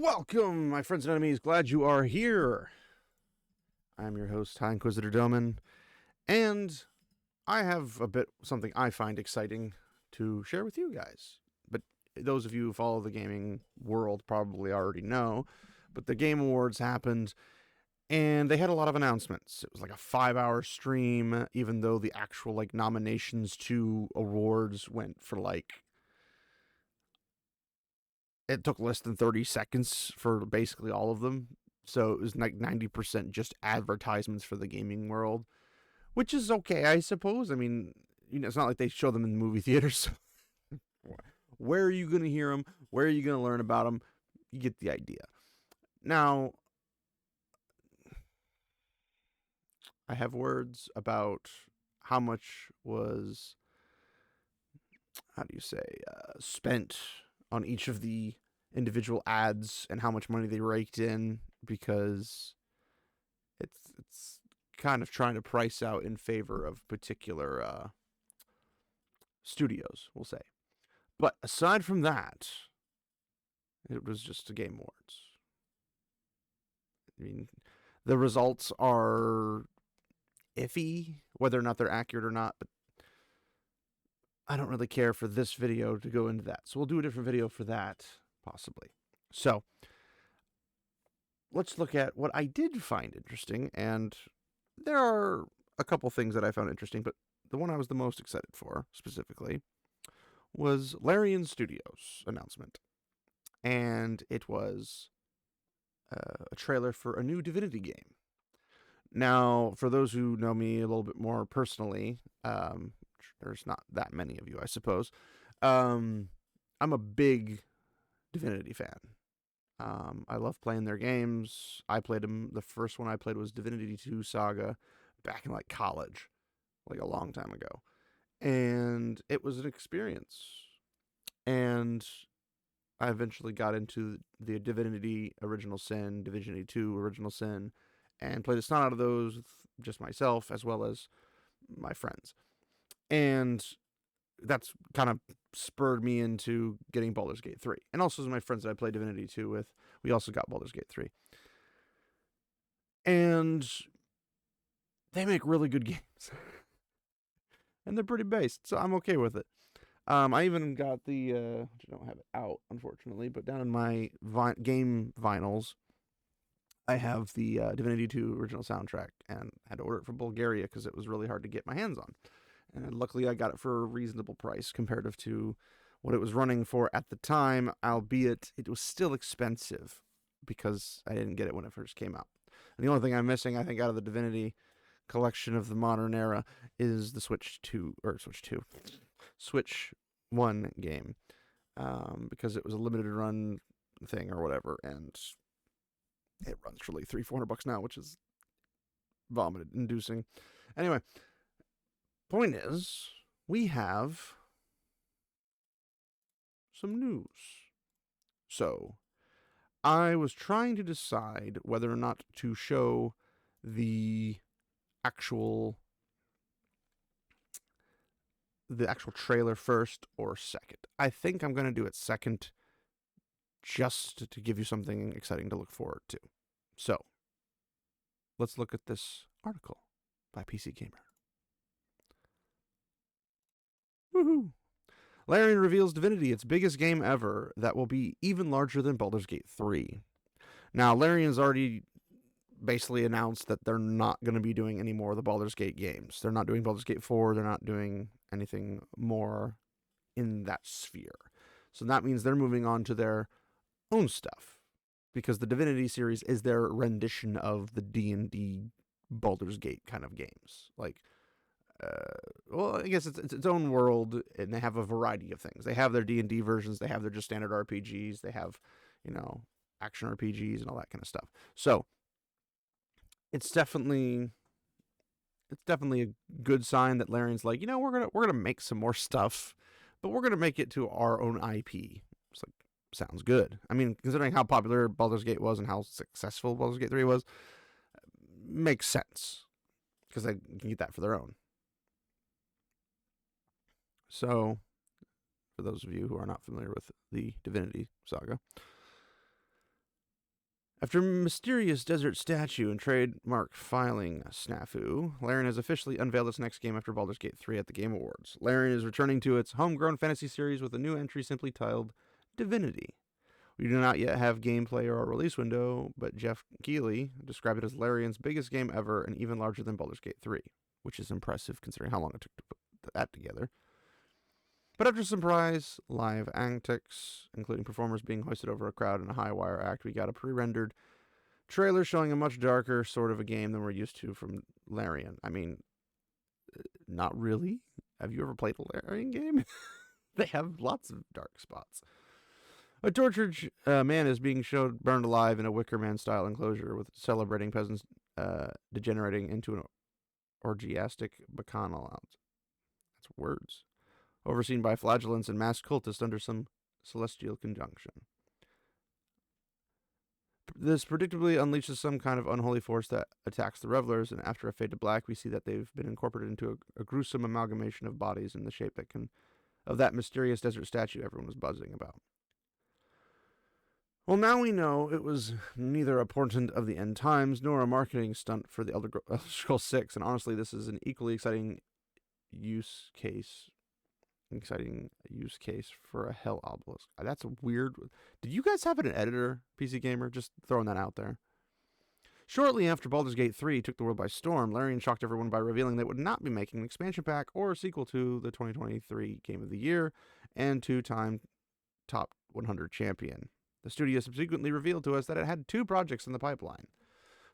Welcome, my friends and enemies. Glad you are here. I'm your host, High Inquisitor Doman, and I have something I find exciting to share with you guys. But those of you who follow the gaming world probably already know, but the Game Awards happened, and they had a lot of announcements. It was like a 5-hour stream, even though the actual nominations to awards went for it took less than 30 seconds for basically all of them. So it was like 90% just advertisements for the gaming world, which is okay, I suppose. I mean, it's not like they show them in movie theaters. Where are you going to hear them? Where are you going to learn about them? You get the idea. Now, I have words about how much was, spent on each of the individual ads and how much money they raked in, because it's kind of trying to price out in favor of particular studios, we'll say. But aside from that, it was just a Game Awards. I mean, the results are iffy, whether or not they're accurate or not, but I don't really care for this video to go into that. So we'll do a different video for that, possibly. So let's look at what I did find interesting, and there are a couple things that I found interesting, but the one I was the most excited for, specifically, was Larian Studios' announcement. And it was a trailer for a new Divinity game. Now, for those who know me a little bit more personally, there's not that many of you, I suppose. I'm a big Divinity fan. I love playing their games. I played them. The first one I played was Divinity 2 Saga back in college, a long time ago. And it was an experience. And I eventually got into the Divinity Original Sin, Divinity 2 Original Sin, and played a ton out of those with just myself as well as my friends. And that's kind of spurred me into getting Baldur's Gate 3. And also my friends that I played Divinity 2 with, we also got Baldur's Gate 3. And they make really good games. And they're pretty based, so I'm okay with it. I even got the, I don't have it out, unfortunately, but down in my game vinyls, I have the Divinity 2 original soundtrack, and I had to order it from Bulgaria because it was really hard to get my hands on. And luckily I got it for a reasonable price comparative to what it was running for at the time, albeit it was still expensive because I didn't get it when it first came out. And the only thing I'm missing, I think, out of the Divinity collection of the modern era is the Switch 1 game, because it was a limited run thing or whatever, and it runs for like $300-400 now, which is vomit inducing. Anyway, point is, we have some news. So, I was trying to decide whether or not to show the actual trailer first or second. I think I'm going to do it second, just to give you something exciting to look forward to. So, let's look at this article by PC Gamer. Woohoo! Larian reveals Divinity, its biggest game ever, that will be even larger than Baldur's Gate 3. Now, Larian's already basically announced that they're not going to be doing any more of the Baldur's Gate games. They're not doing Baldur's Gate 4. They're not doing anything more in that sphere. So that means they're moving on to their own stuff, because the Divinity series is their rendition of the D&D Baldur's Gate kind of games. Well, I guess it's its own world, and they have a variety of things. They have their D&D versions. They have their just standard RPGs. They have, action RPGs and all that kind of stuff. So it's definitely a good sign that Larian's like, we're gonna make some more stuff, but we're gonna make it to our own IP. It's like, sounds good. I mean, considering how popular Baldur's Gate was and how successful Baldur's Gate 3 was, makes sense, because they can get that for their own. So, for those of you who are not familiar with the Divinity saga, After mysterious desert statue and trademark filing snafu, Larian has officially unveiled its next game after Baldur's Gate 3 at the Game Awards. Larian is returning to its homegrown fantasy series with a new entry simply titled Divinity. We do not yet have gameplay or a release window, but Jeff Keighley described it as Larian's biggest game ever and even larger than Baldur's Gate 3, which is impressive considering how long it took to put that together. But after some surprise live antics, including performers being hoisted over a crowd in a high-wire act, we got a pre-rendered trailer showing a much darker sort of a game than we're used to from Larian. I mean, not really. Have you ever played a Larian game? They have lots of dark spots. A tortured man is being showed burned alive in a Wicker Man-style enclosure with celebrating peasants degenerating into an orgiastic bacchanal. That's words. Overseen by flagellants and masked cultists under some celestial conjunction. This predictably unleashes some kind of unholy force that attacks the revelers, and after a fade to black, we see that they've been incorporated into a gruesome amalgamation of bodies in the shape of that mysterious desert statue everyone was buzzing about. Well, now we know it was neither a portent of the end times nor a marketing stunt for the Elder Scrolls 6, and honestly, this is an equally exciting use case for a Hell Obelisk. That's a weird. Did you guys have an editor, PC Gamer? Just throwing that out there. Shortly after Baldur's Gate 3 took the world by storm, Larian shocked everyone by revealing they would not be making an expansion pack or a sequel to the 2023 Game of the Year and two-time top 100 champion. The studio subsequently revealed to us that it had 2 projects in the pipeline.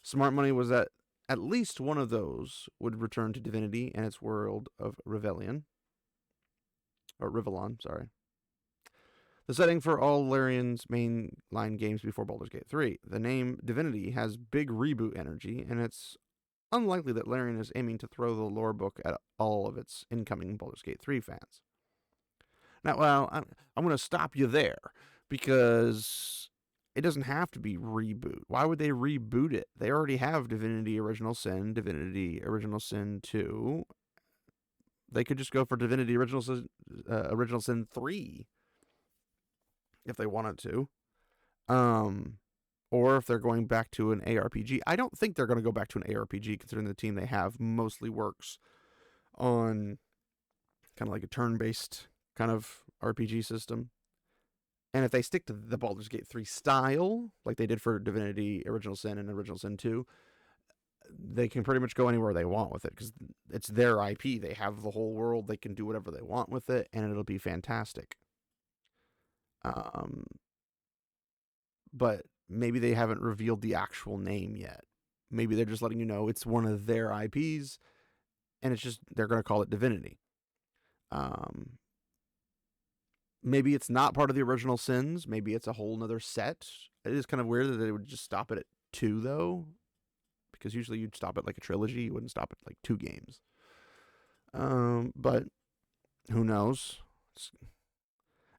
Smart money was that at least one of those would return to Divinity and its world of Rivellon, sorry. The setting for all Larian's mainline games before Baldur's Gate 3. The name Divinity has big reboot energy, and it's unlikely that Larian is aiming to throw the lore book at all of its incoming Baldur's Gate 3 fans. Now, well, I'm going to stop you there, because it doesn't have to be reboot. Why would they reboot it? They already have Divinity Original Sin, Divinity Original Sin 2. They could just go for Divinity Original Sin 3 if they wanted to. Or if they're going back to an ARPG. I don't think they're going to go back to an ARPG, considering the team they have mostly works on kind of like a turn-based kind of RPG system. And if they stick to the Baldur's Gate 3 style, like they did for Divinity Original Sin and Original Sin 2, they can pretty much go anywhere they want with it, because it's their IP. They have the whole world. They can do whatever they want with it, and it'll be fantastic. But maybe they haven't revealed the actual name yet. Maybe they're just letting you know it's one of their IPs, and it's just they're going to call it Divinity. Maybe it's not part of the Original Sins. Maybe it's a whole nother set. It is kind of weird that they would just stop it at 2, though, because usually you'd stop at like a trilogy. You wouldn't stop at like 2 games. But who knows?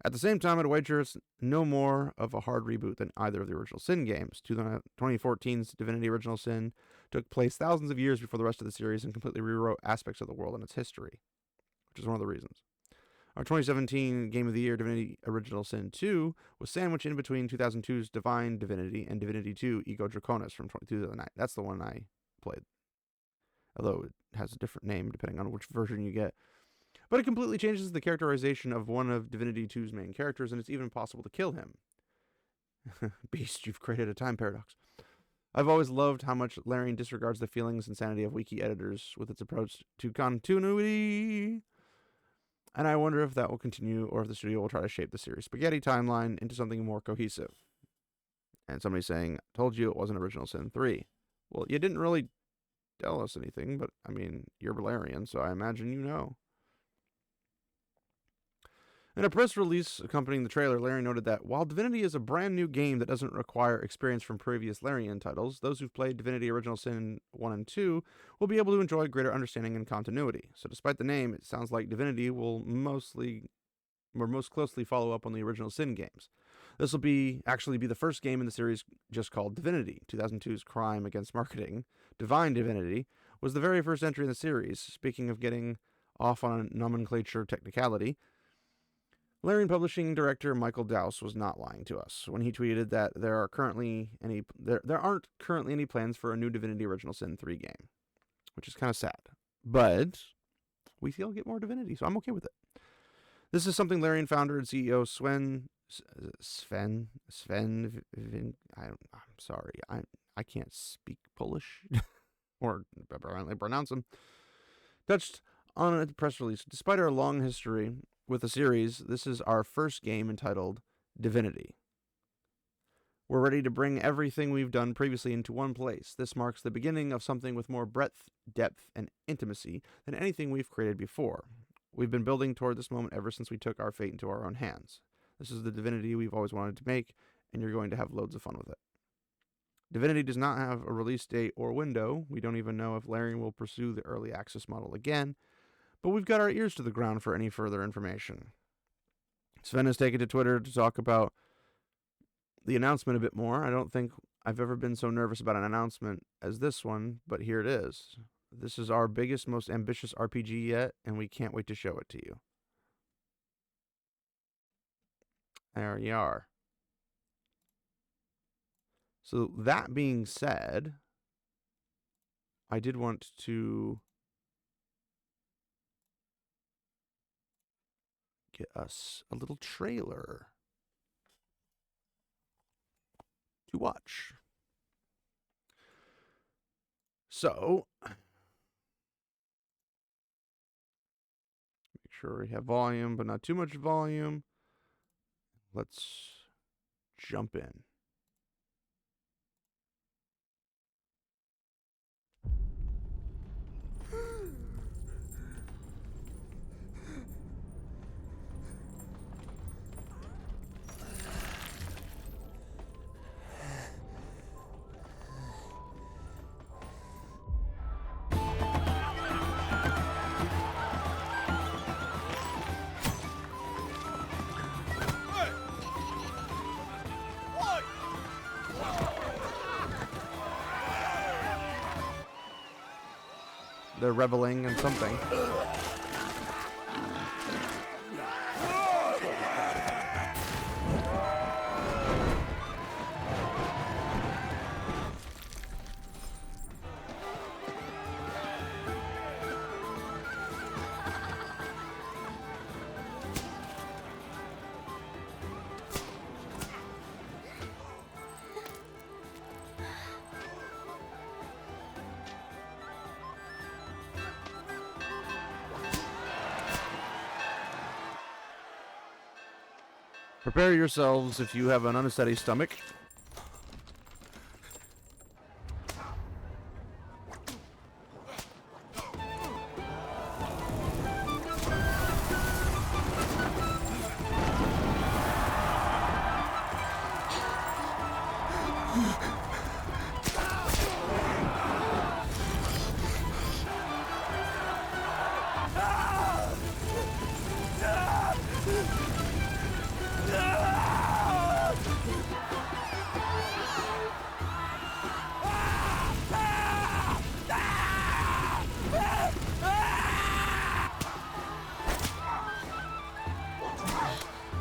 At the same time, I'd wager it's no more of a hard reboot than either of the original Sin games. 2014's Divinity Original Sin took place thousands of years before the rest of the series and completely rewrote aspects of the world and its history, which is one of the reasons. Our 2017 Game of the Year, Divinity Original Sin 2, was sandwiched in between 2002's Divine Divinity and Divinity 2 Ego Draconis from 2009. That's the one I played, although it has a different name depending on which version you get. But it completely changes the characterization of one of Divinity 2's main characters, and it's even possible to kill him. Beast, you've created a time paradox. I've always loved how much Larian disregards the feelings and sanity of wiki editors with its approach to continuity. And I wonder if that will continue, or if the studio will try to shape the series spaghetti timeline into something more cohesive. And somebody saying, told you it wasn't Original Sin 3. Well, you didn't really tell us anything, but, I mean, you're Larian, so I imagine you know. In a press release accompanying the trailer, Larian noted that while Divinity is a brand new game that doesn't require experience from previous Larian titles, those who've played Divinity Original Sin 1 and 2 will be able to enjoy greater understanding and continuity. So despite the name, it sounds like Divinity will most closely follow up on the original Sin games. This will actually be the first game in the series just called Divinity. 2002's crime against marketing, Divine Divinity, was the very first entry in the series. Speaking of getting off on a nomenclature technicality, Larian publishing director Michael Dowse was not lying to us when he tweeted that there aren't currently any plans for a new Divinity Original Sin 3 game, which is kind of sad. But we still get more Divinity, so I'm okay with it. This is something Larian founder and CEO Sven, I'm sorry, I can't speak Polish or apparently pronounce them, touched on a press release. Despite our long history with the series, this is our first game entitled Divinity. We're ready to bring everything we've done previously into one place. This marks the beginning of something with more breadth, depth, and intimacy than anything we've created before. We've been building toward this moment ever since we took our fate into our own hands. This is the Divinity we've always wanted to make, and you're going to have loads of fun with it. Divinity does not have a release date or window. We don't even know if Larian will pursue the early access model again, but we've got our ears to the ground for any further information. Sven has taken to Twitter to talk about the announcement a bit more. I don't think I've ever been so nervous about an announcement as this one, but here it is. This is our biggest, most ambitious RPG yet, and we can't wait to show it to you. There you are. So that being said, I did want to get us a little trailer to watch. So, make sure we have volume, but not too much volume. Let's jump in. They're reveling in something. Prepare yourselves if you have an unsteady stomach.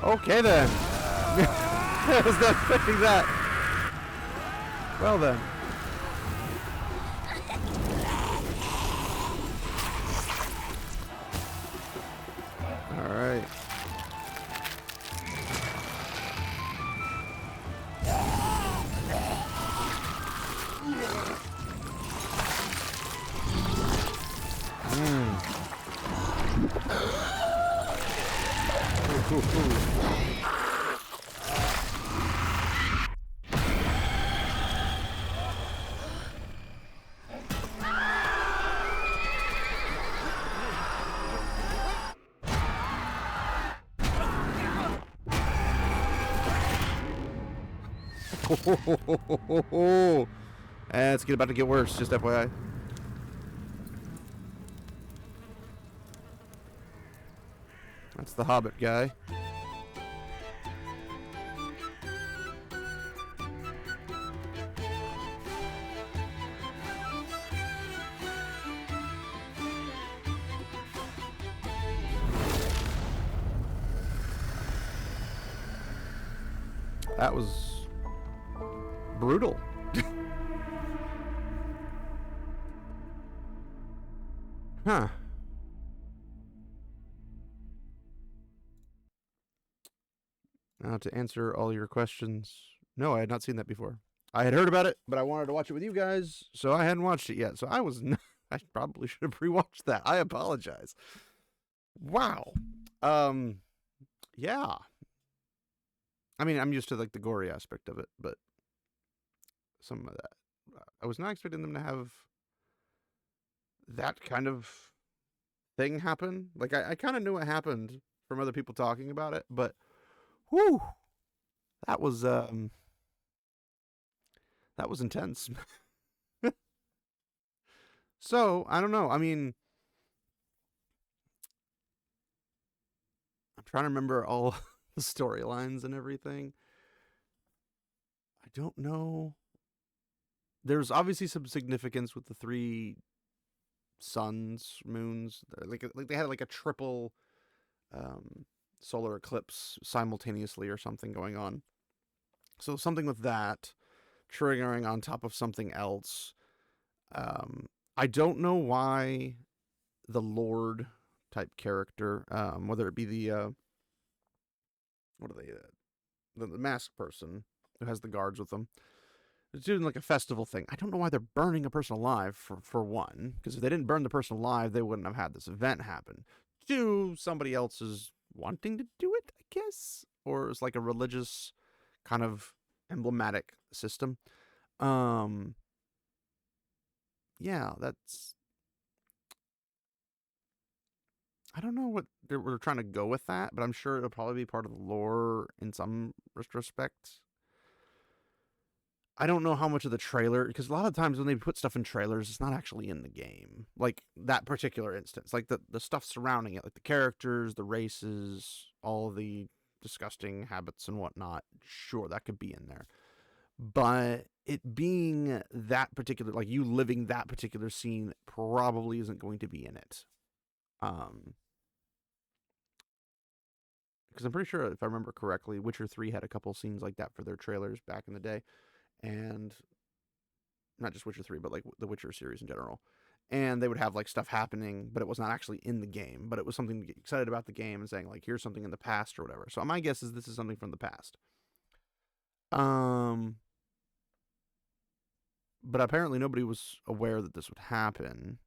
Okay then. I was not expecting that. Well then. All right. It's about to get worse, just FYI. That's the Hobbit guy. That was brutal. Huh. Now to answer all your questions. No, I had not seen that before. I had heard about it, but I wanted to watch it with you guys, so I hadn't watched it yet. So I was I probably should have pre-watched that. I apologize. Wow. Yeah. I mean, I'm used to like the gory aspect of it, but some of that I was not expecting them to have that kind of thing happen. Like I kind of knew it happened from other people talking about it, but whew, that was intense. So I don't know. I mean, I'm trying to remember all the storylines and everything. I don't know. There's obviously some significance with the three suns, moons. Like they had like a triple solar eclipse simultaneously or something going on. So something with that triggering on top of something else. I don't know why the Lord type character, whether it be the what are they, the masked person who has the guards with them, it's doing like a festival thing. I don't know why they're burning a person alive for one, because if they didn't burn the person alive, they wouldn't have had this event happen. Two, somebody else is wanting to do it, I guess, or it's like a religious kind of emblematic system. Yeah, that's. I don't know what we're trying to go with that, but I'm sure it'll probably be part of the lore in some respect. I don't know how much of the trailer, because a lot of times when they put stuff in trailers, it's not actually in the game. Like that particular instance, like the stuff surrounding it, like the characters, the races, all the disgusting habits and whatnot. Sure, that could be in there, but it being that particular, like you living that particular scene, probably isn't going to be in it. Because I'm pretty sure, if I remember correctly, Witcher 3 had a couple scenes like that for their trailers back in the day, and not just Witcher 3, but like the Witcher series in general. And they would have like stuff happening, but it was not actually in the game, but it was something to get excited about the game and saying like, here's something in the past or whatever. So my guess is this is something from the past. But apparently nobody was aware that this would happen.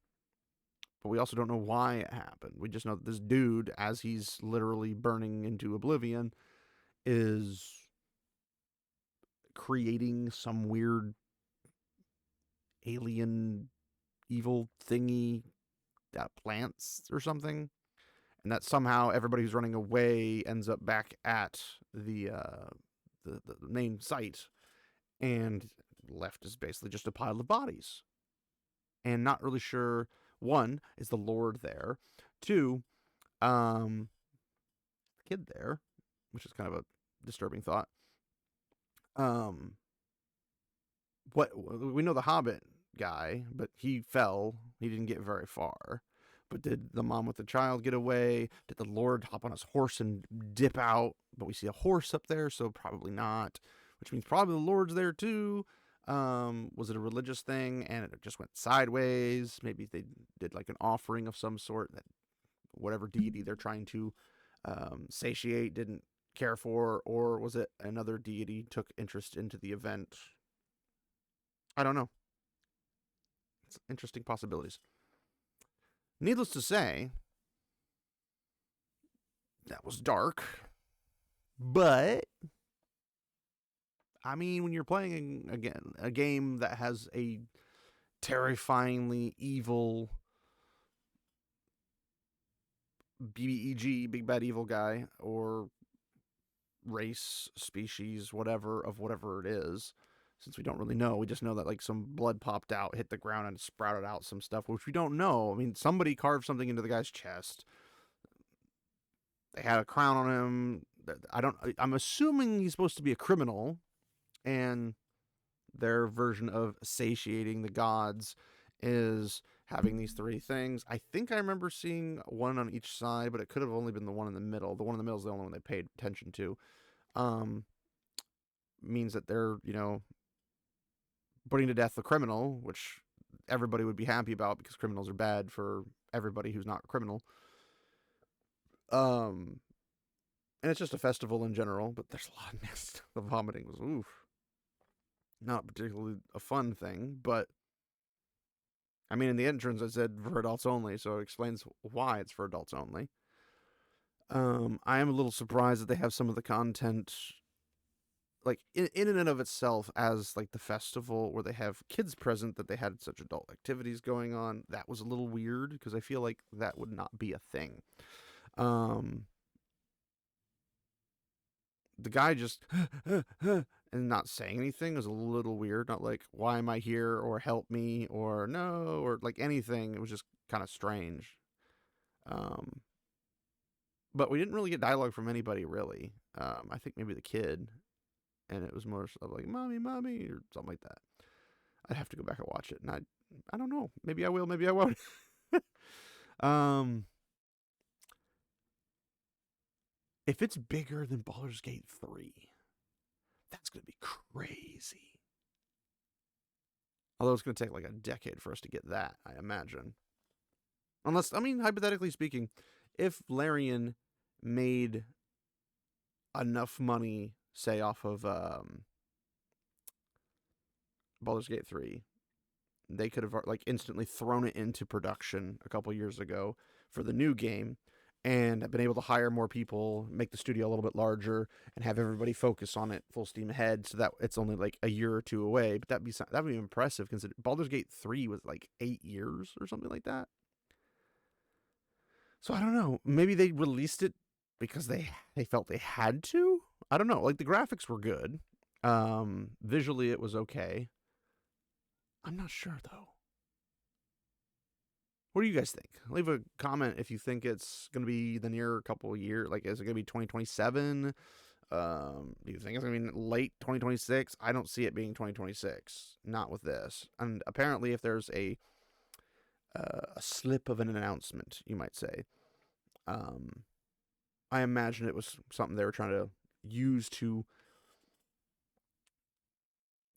But we also don't know why it happened. We just know that this dude, as he's literally burning into oblivion, is creating some weird alien evil thingy that plants or something, and that somehow everybody who's running away ends up back at the main site, and left is basically just a pile of bodies. And not really sure, one, is the Lord there? Two, kid there, which is kind of a disturbing thought. What we know the Hobbit guy, but he fell. He didn't get very far. But did the mom with the child get away? Did the Lord hop on his horse and dip out? But we see a horse up there, so probably not. Which means probably the Lord's there too. Was it a religious thing and it just went sideways? Maybe they did like an offering of some sort that whatever deity they're trying to satiate didn't care for, or was it another deity took interest into the event? I don't know. It's interesting possibilities. Needless to say, that was dark. But I mean, when you're playing again a game that has a terrifyingly evil BBEG, big bad evil guy, or race, species, whatever it is, since we don't really know, we just know that like some blood popped out, hit the ground, and sprouted out some stuff, which we don't know. I mean, somebody carved something into the guy's chest. They had a crown on him. I'm assuming he's supposed to be a criminal, and their version of satiating the gods is having these three things. I think I remember seeing one on each side, but it could have only been the one in the middle. The one in the middle is the only one they paid attention to. means that they're, putting to death the criminal, which everybody would be happy about because criminals are bad for everybody who's not a criminal. And it's just a festival in general, but there's a lot of mess. The vomiting was, not particularly a fun thing, but I mean, in the entrance it said for adults only, so it explains why it's for adults only. I am a little surprised that they have some of the content, like, in and of itself, as, like, the festival where they have kids present, that they had such adult activities going on. That was a little weird, because I feel like that would not be a thing. The guy just and not saying anything was a little weird. Not like, why am I here, or help me, or no, or like anything. It was just kind of strange. But we didn't really get dialogue from anybody, really. I think maybe the kid, and it was more of like, mommy, mommy, or something like that. I'd have to go back and watch it, and I don't know. Maybe I will, maybe I won't. If it's bigger than Baldur's Gate 3, that's going to be crazy. Although it's going to take like a decade for us to get that, I imagine. Unless, I mean, hypothetically speaking, if Larian made enough money, say, off of Baldur's Gate 3, they could have like instantly thrown it into production a couple years ago for the new game, and been able to hire more people, make the studio a little bit larger, and have everybody focus on it full steam ahead, so that it's only like a year or two away. But that'd be impressive, considering Baldur's Gate 3 was like 8 years or something like that. So I don't know. Maybe they released it because they felt they had to. I don't know. Like, the graphics were good. Visually it was okay. I'm not sure though. What do you guys think? Leave a comment if you think it's going to be the near couple of years. Like, is it going to be 2027? Do you think it's going to be late 2026? I don't see it being 2026. Not with this. And apparently, if there's a slip of an announcement, you might say, I imagine it was something they were trying to use to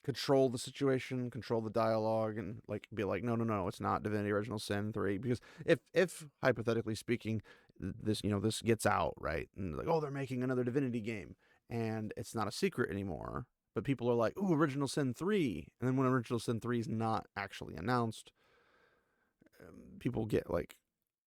control the situation, control the dialogue, and like be like, no, it's not Divinity Original Sin 3. Because if hypothetically speaking, this gets out, right, and like, oh, they're making another Divinity game, and it's not a secret anymore, but people are like, ooh, Original Sin 3, and then when Original Sin 3 is not actually announced, people get like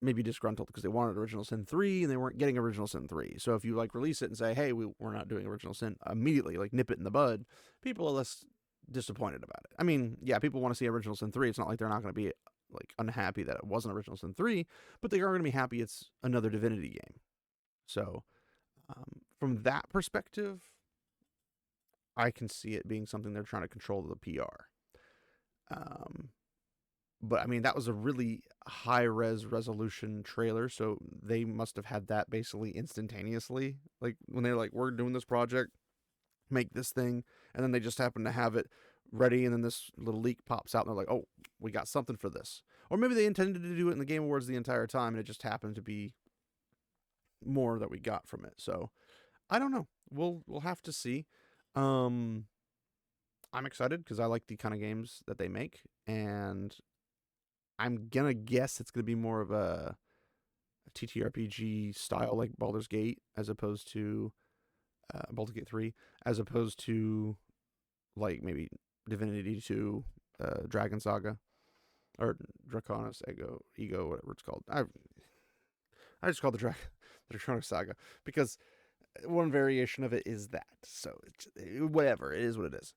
maybe disgruntled because they wanted Original Sin 3 and they weren't getting Original Sin 3. So if you like release it and say, hey, we're not doing Original Sin immediately, like nip it in the bud, people are less disappointed about it. I mean, yeah, people want to see Original Sin 3. It's not like they're not going to be like unhappy that it wasn't Original Sin 3, but they are going to be happy it's another Divinity game. So from that perspective, I can see it being something they're trying to control the PR. But I mean, that was a really high-res resolution trailer, so they must have had that basically instantaneously. Like, when they're like, we're doing this project, make this thing, and then they just happen to have it ready, and then this little leak pops out, and they're like, oh, we got something for this. Or maybe they intended to do it in the Game Awards the entire time, and it just happened to be more that we got from it. So, I don't know. We'll have to see. I'm excited because I like the kind of games that they make, and I'm gonna guess it's gonna be more of a TTRPG style, like Baldur's Gate, as opposed to Baldur's Gate 3, as opposed to like maybe Divinity 2, Dragon Saga, or Draconis Ego, whatever it's called. I just call it the Draconis Saga because one variation of it is that. So whatever, it is what it is.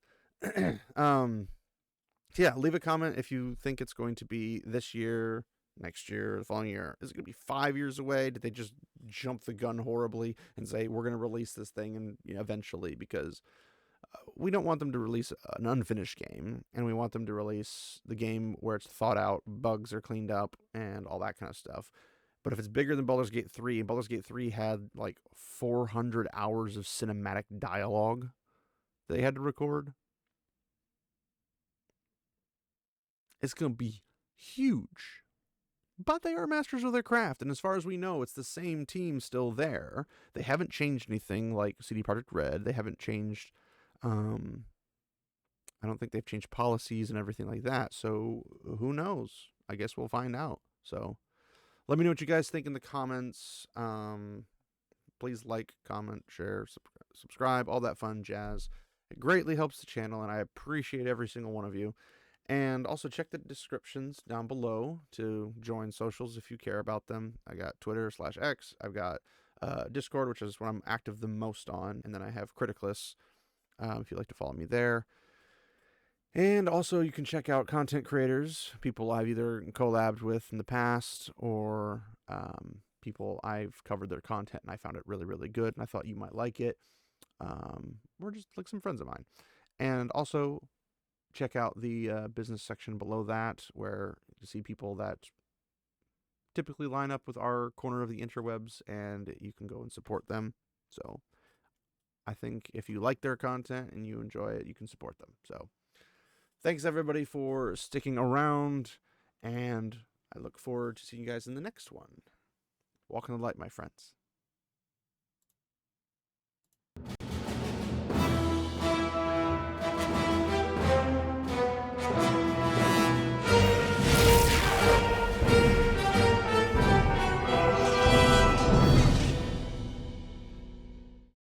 Yeah, leave a comment if you think it's going to be this year, next year, the following year. Is it going to be 5 years away? Did they just jump the gun horribly and say, we're going to release this thing and eventually? Because we don't want them to release an unfinished game, and we want them to release the game where it's thought out, bugs are cleaned up, and all that kind of stuff. But if it's bigger than Baldur's Gate 3, and Baldur's Gate 3 had like 400 hours of cinematic dialogue they had to record, it's going to be huge. But they are masters of their craft, and as far as we know, it's the same team still there. They haven't changed anything like CD Projekt Red. They haven't changed I don't think they've changed policies and everything like that. So who knows? I guess we'll find out. So let me know what you guys think in the comments. Please like, comment, share, subscribe, all that fun jazz. It greatly helps the channel, and I appreciate every single one of you. And also check the descriptions down below to join socials if you care about them. I got Twitter/X. I've got Discord, which is what I'm active the most on. And then I have Criticless, if you'd like to follow me there. And also you can check out content creators, people I've either collabed with in the past or people I've covered their content and I found it really, really good and I thought you might like it. Or just like some friends of mine. And also check out the business section below that where you see people that typically line up with our corner of the interwebs and you can go and support them. So I think if you like their content and you enjoy it, you can support them. So thanks everybody for sticking around, and I look forward to seeing you guys in the next one. Walk in the light, my friends.